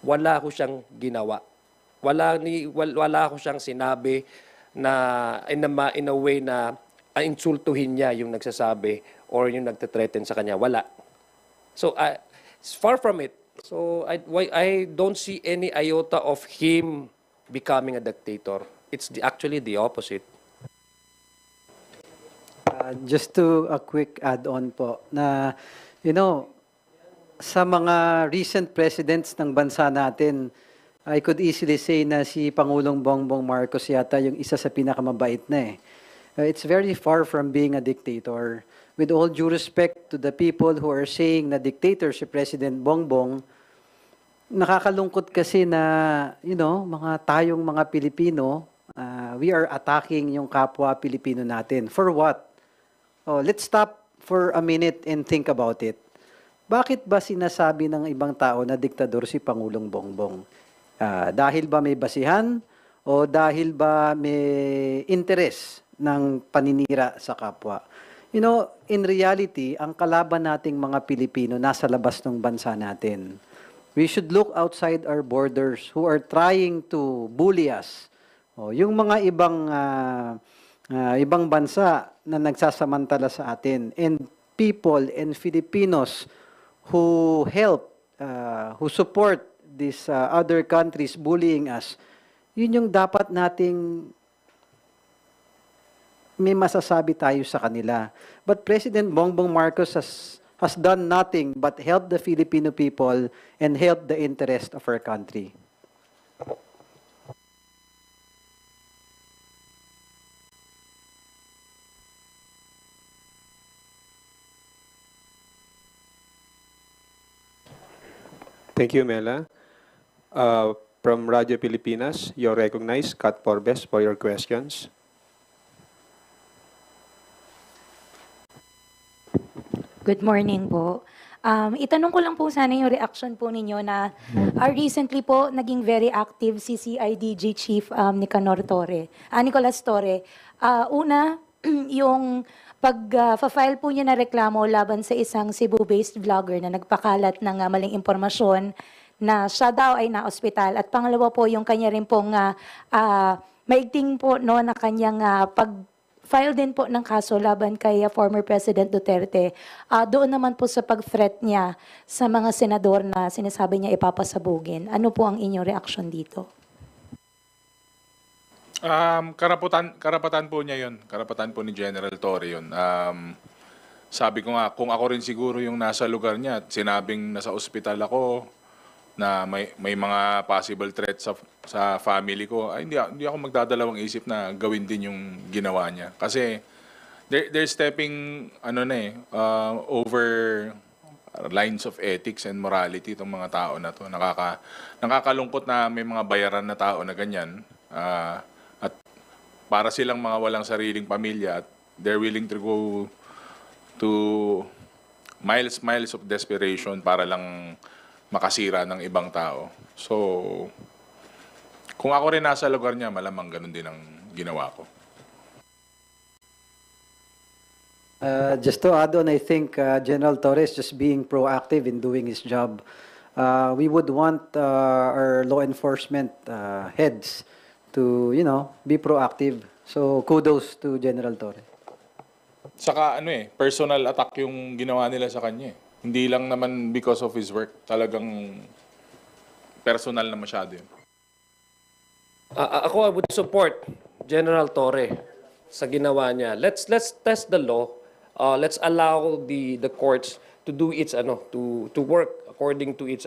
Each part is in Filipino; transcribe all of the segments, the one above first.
wala ko siyang ginawa. Wala ko siyang sinabi na in a way na insultuhin niya yung nagsasabi or yung nagte-threaten sa kanya. Wala. So, it's far from it. So, I don't see any iota of him becoming a dictator. It's actually the opposite. Just to a quick add-on po na, sa mga recent presidents ng bansa natin, I could easily say na si Pangulong Bongbong Marcos yata yung isa sa pinakamabait na eh. It's very far from being a dictator. With all due respect to the people who are saying na dictator si President Bongbong, nakakalungkot kasi na, tayong mga Pilipino, we are attacking yung kapwa Pilipino natin. For what? Oh, let's stop for a minute and think about it. Bakit ba sinasabi ng ibang tao na diktador si Pangulong Bongbong? Dahil ba may basihan o dahil ba may interes ng paninira sa kapwa? In reality, ang kalaban nating mga Pilipino nasa labas ng bansa natin. We should look outside our borders who are trying to bully us. Yung mga ibang bansa na nagsasamantala sa atin, and people and Filipinos who help, who support these other countries bullying us, yun yung dapat nating may masasabi tayo sa kanila. But President Bongbong Marcos has done nothing but help the Filipino people and help the interest of our country. Thank you, Mela. From Radio Pilipinas, you're recognized, Kat Porbes, for your questions. Good morning po. Itanong ko lang po sana yung reaction po ninyo na recently po naging very active si CIDG Chief Nicanor Torre, Nicolas Torre. Una, yung pag-file po niya na reklamo laban sa isang Cebu-based vlogger na nagpakalat ng maling impormasyon na siya daw ay na-ospital. At pangalawa po, yung kanya rin pong maigting po no, na kanyang pag-file din po ng kaso laban kay former President Duterte. Doon naman po sa pag-threat niya sa mga senador na sinasabi niya ipapasabugin. Ano po ang inyong reaksyon dito? Karapatan po niya yun. Karapatan po ni General Torre yun. Sabi ko nga, kung ako rin siguro yung nasa lugar niya at sinabing nasa ospital ako, na may mga possible threats sa family ko, ay hindi ako magdadalawang isip na gawin din yung ginawa niya. Kasi they're stepping over lines of ethics and morality itong mga tao na to. Nakakalungkot na may mga bayaran na tao na ganyan. At para silang mga walang sariling pamilya at they're willing to go to miles of desperation para lang makasira ng ibang tao. So, kung ako rin nasa lugar niya, malamang ganun din ang ginawa ko. Just to add on, I think General Torres just being proactive in doing his job. We would want our law enforcement heads to, be proactive. So, kudos to General Torres. Saka personal attack yung ginawa nila sa kanya. Hindi lang naman because of his work. Talagang personal na masyado yun. Ako, I would support General Torre sa ginawa niya. Let's test the law. Let's allow the courts to do its to work according to its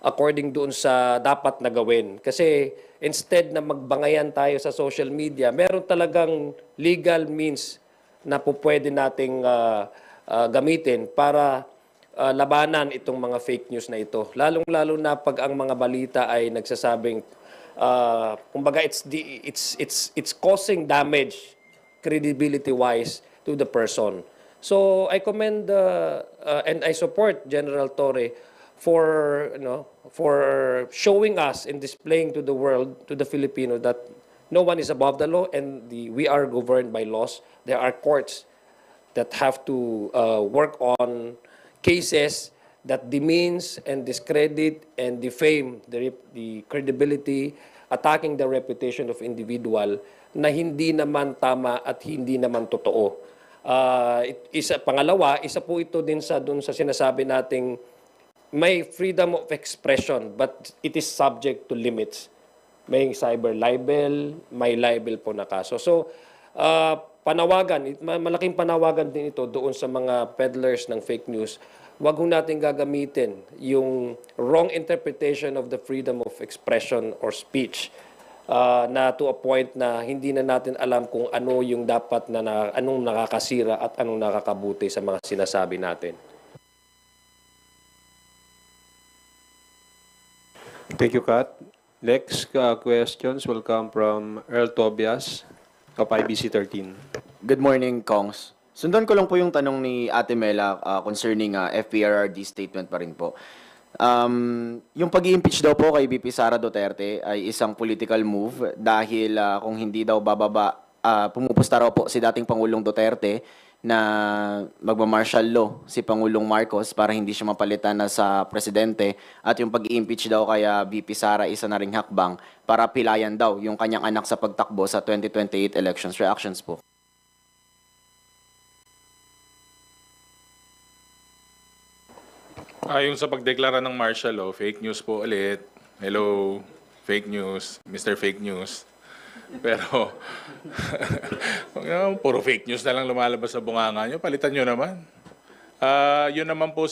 according doon sa dapat na gawin. Kasi instead na magbangayan tayo sa social media, meron talagang legal means na pwede nating gamitin para labanan itong mga fake news na ito. Lalong-lalo na pag ang mga balita ay nagsasabing kumbaga it's causing damage credibility-wise to the person. So I commend and I support General Torre for for showing us and displaying to the world, to the Filipino, that no one is above the law and we are governed by laws. There are courts that have to work on cases that demeans and discredit and defame the credibility, attacking the reputation of individual na hindi naman tama at hindi naman totoo. Pangalawa, isa po ito din dun sa sinasabi nating may freedom of expression but it is subject to limits. May cyber libel, may libel po na kaso. So, malaking panawagan din ito doon sa mga peddlers ng fake news. Huwag ho natin gagamitin yung wrong interpretation of the freedom of expression or speech na to a point na hindi na natin alam kung ano yung dapat anong nakakasira at anong nakakabuti sa mga sinasabi natin. Thank you, Kat. Next questions will come from Earl Tobias of IBC 13. Good morning, Kongs. Sundan ko lang po yung tanong ni Ate Mela concerning FPRRD statement pa rin po. Yung pag-i-impeach daw po kay VP Sara Duterte ay isang political move dahil kung hindi daw bababa, pumupusta raw po si dating Pangulong Duterte na magma-martial law si Pangulong Marcos para hindi siya mapalitan na sa presidente at yung pag-i-impeach daw kaya VP Sara isa na ring hakbang para pilayan daw yung kanyang anak sa pagtakbo sa 2028 elections. Reactions po. Yung sa pagdeklara ng martial law, fake news po ulit. Hello, fake news, Mr. Fake News. Pero, puro fake news na lang lumalabas sa bunganga nyo. Palitan nyo naman. Yun naman po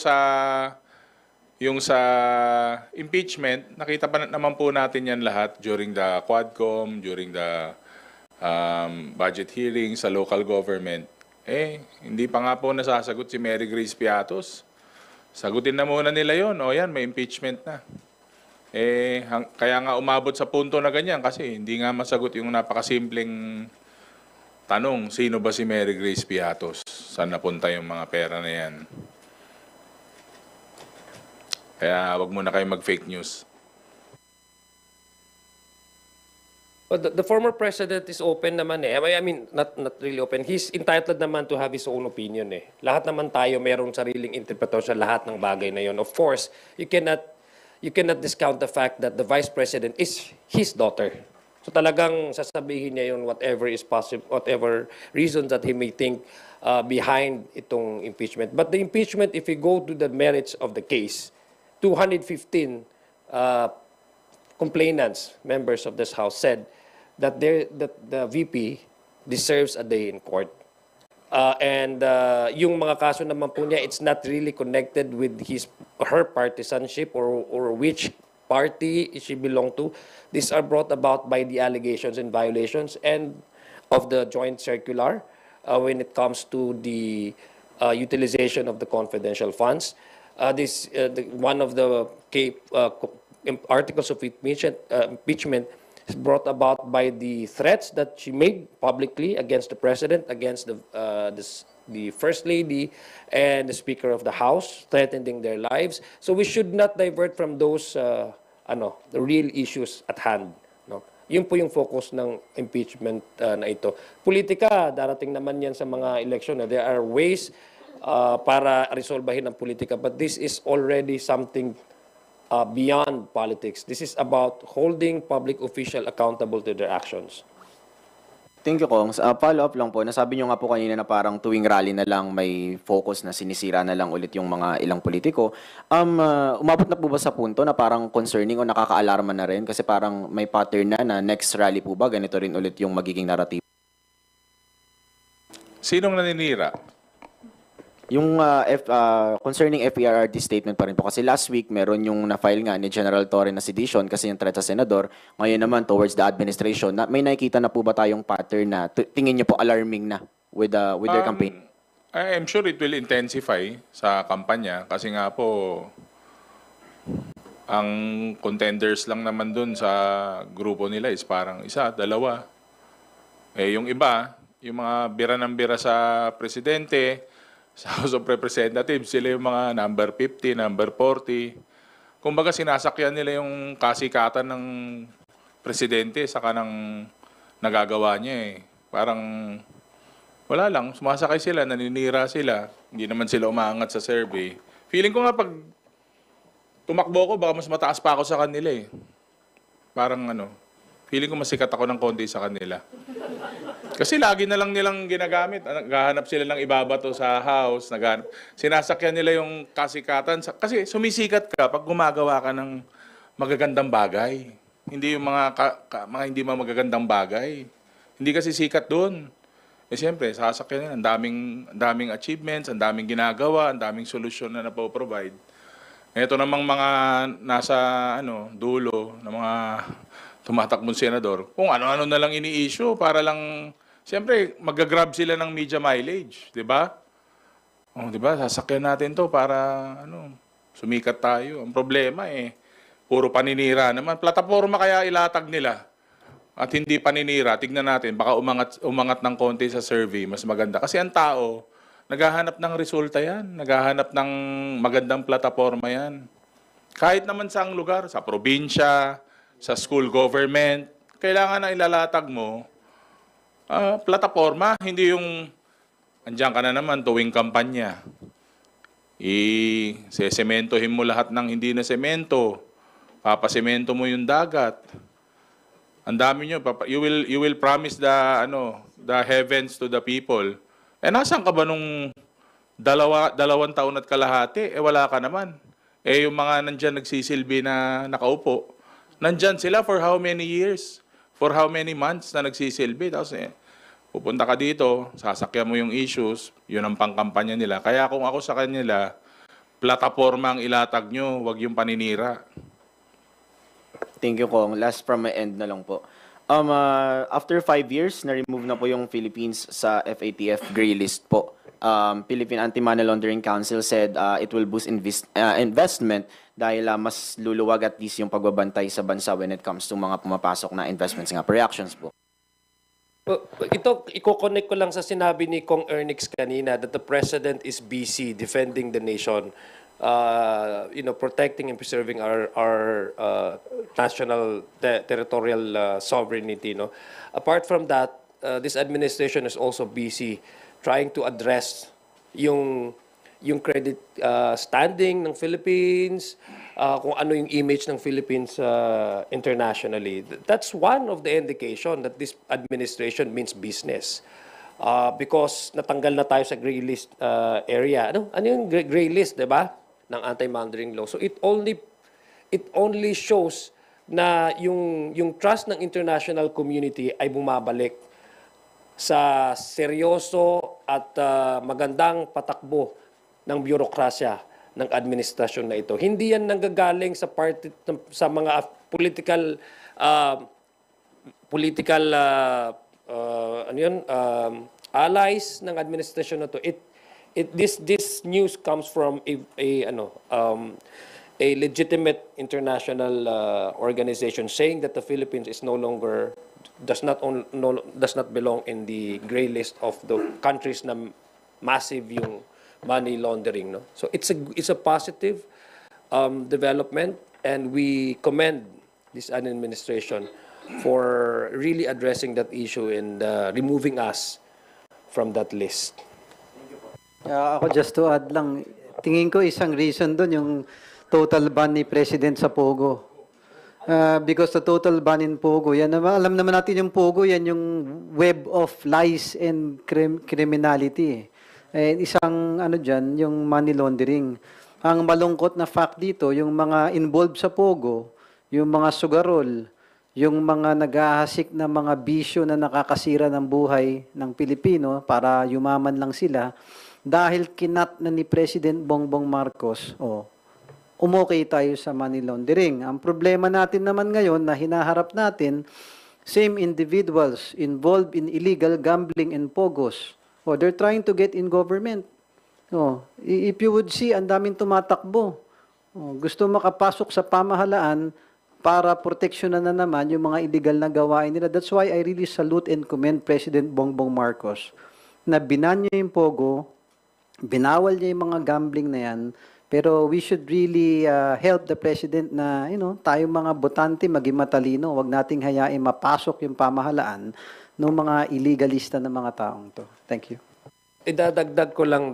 yung sa impeachment, nakita pa naman po natin yan lahat during the Quadcom, during the budget hearing sa local government. Hindi pa nga po nasasagot si Mary Grace Piatos. Sagutin na muna nila yon. O yan, may impeachment na. Kaya nga umabot sa punto na ganyan kasi hindi nga masagot yung napakasimpleng tanong, sino ba si Mary Grace Piatos? Saan napunta yung mga pera na yan? Kaya wag muna kayo mag-fake news. Well, the former president is open naman eh. I mean, not really open. He's entitled naman to have his own opinion eh. Lahat naman tayo mayroong sariling interpretasyon sa lahat ng bagay na yon. Of course, you cannot discount the fact that the vice president is his daughter. So talagang sasabihin niya yun whatever is possible, whatever reasons that he may think behind itong impeachment. But the impeachment, if we go to the merits of the case, 215 complainants, members of this House, said that the VP deserves a day in court. Yung mga kaso naman po niya, it's not really connected with her partisanship or which party she belonged to. These are brought about by the allegations and violations and of the joint circular when it comes to the utilization of the confidential funds. One of the articles of impeachment is brought about by the threats that she made publicly against the president, against the first lady, and the speaker of the House, threatening their lives. So we should not divert from those the real issues at hand. No? Yun po yung focus ng impeachment na ito. Politika, darating naman yan sa mga eleksyon. There are ways para resolbahin ang politika, but this is already something beyond politics. This is about holding public official accountable to their actions. Thank you, Kongs. Follow-up lang po. Nasabi nyo nga po kanina na parang tuwing rally na lang may focus na sinisira na lang ulit yung mga ilang politiko. Umabot na po ba sa punto na parang concerning o nakaka-alarma na rin? Kasi parang may pattern na next rally po ba, ganito rin ulit yung magiging narrative? Sinong naninira? Yung concerning FPRRD statement pa rin po. Kasi last week, meron yung na-file nga ni General Torre na sedition kasi yung threat sa senador. Ngayon naman, towards the administration, may nakikita na po ba tayong pattern na tingin niyo po alarming na with their campaign? I'm sure it will intensify sa kampanya kasi nga po, ang contenders lang naman dun sa grupo nila is parang isa, dalawa. Yung iba, yung mga bira ng bira sa presidente, sa House of Representatives, sila yung mga number 50, number 40. Kumbaga sinasakyan nila yung kasikatan ng presidente sa kanang nagagawa niya eh. Parang wala lang, sumasakay sila, naninira sila. Hindi naman sila umaangat sa survey. Feeling ko nga pag tumakbo ako, baka mas mataas pa ako sa kanila eh. Parang feeling ko masikat ako ng konti sa kanila. Kasi lagi na lang nilang ginagamit. Naghahanap sila ng ibabato sa house. Sinasakyan nila yung kasikatan. Kasi sumisikat ka pag gumagawa ka ng magagandang bagay. Hindi yung mga hindi magagandang bagay. Hindi kasi sikat doon. Eh siyempre, sasakyan nila. Ang daming achievements, ang daming ginagawa, ang daming solusyon na napoprovide. Ito namang mga nasa dulo ng mga tumatakbong senador, kung ano-ano na lang ini-issue para lang, siyempre, mag-grab sila ng media mileage, di ba? Di ba, sasakyan natin to para, sumikat tayo. Ang problema puro paninira naman. Plataforma kaya ilatag nila at hindi paninira. Tignan natin, baka umangat ng konti sa survey, mas maganda. Kasi ang tao, naghahanap ng resulta yan, naghahanap ng magandang plataforma yan. Kahit naman sa lugar, sa probinsya, sa school government, kailangan na ilalatag mo plataforma, hindi yung andyan ka na naman tuwing kampanya. Sesementohin mo lahat ng hindi na semento, papasemento mo yung dagat. Ang dami nyo, you will promise the heavens to the people. Nasaan ka ba nung dalawang taon at kalahati? Wala ka naman. Yung mga nandyan nagsisilbi na nakaupo, nandyan sila for how many years? For how many months na nagsisilbi? Tapos pupunta ka dito, sasakyan mo yung issues, yun ang pangkampanya nila. Kaya kung ako sa kanila, plataforma ang ilatag nyo, wag yung paninira. Thank you, Kong. Last from my end na lang po. After 5 years, na-remove na po yung Philippines sa FATF gray list po. Philippine Anti-Money Laundering Council said it will boost investment dahil mas luluwag at least yung pagbabantay sa bansa when it comes to mga pumapasok na investments nga. Reactions po. Ito, i-connect ko lang sa sinabi ni Kong Ernix kanina that the President is busy defending the nation, protecting and preserving our national territorial sovereignty. No? Apart from that, this administration is also busy trying to address yung credit standing ng Philippines, kung ano yung image ng Philippines internationally. That's one of the indication that this administration means business. Because natanggal na tayo sa gray list area. Ano yung gray list, 'di ba? Ng anti-money law. So it only shows na yung trust ng international community ay bumabalik sa seryoso at magandang patakbo ng bureaukrasya ng administrasyon na ito. Hindi yan nanggagaling sa mga political allies ng administrasyon na to. This news comes from a legitimate international organization saying that the Philippines is no longer does not belong in the gray list of the countries na massive yung money laundering. No? So it's a positive development, and we commend this administration for really addressing that issue and removing us from that list. Ako just to add lang, tingin ko isang reason doon yung total ban ni President sa Pogo. Because the total ban in Pogo, yan naman, alam naman natin yung Pogo, yan yung web of lies and criminality. Isang dyan, yung money laundering. Ang malungkot na fact dito, yung mga involved sa Pogo, yung mga sugarol, yung mga naghahasik na mga bisyo na nakakasira ng buhay ng Pilipino para yumaman lang sila, dahil kinat na ni President Bongbong Marcos, umokay tayo sa money laundering. Ang problema natin naman ngayon na hinaharap natin, same individuals involved in illegal gambling and pogos. They're trying to get in government. If you would see, ang daming tumatakbo. Gusto makapasok sa pamahalaan para proteksyonan na naman yung mga illegal na gawain nila. That's why I really salute and commend President Bongbong Marcos na binan niya yung pogo, binawal niya yung mga gambling na yan. Pero we should really help the President na, tayong mga botante maging matalino. Huwag nating hayain mapasok yung pamahalaan ng mga illegalista na mga taong to. Thank you. Idadagdag ko lang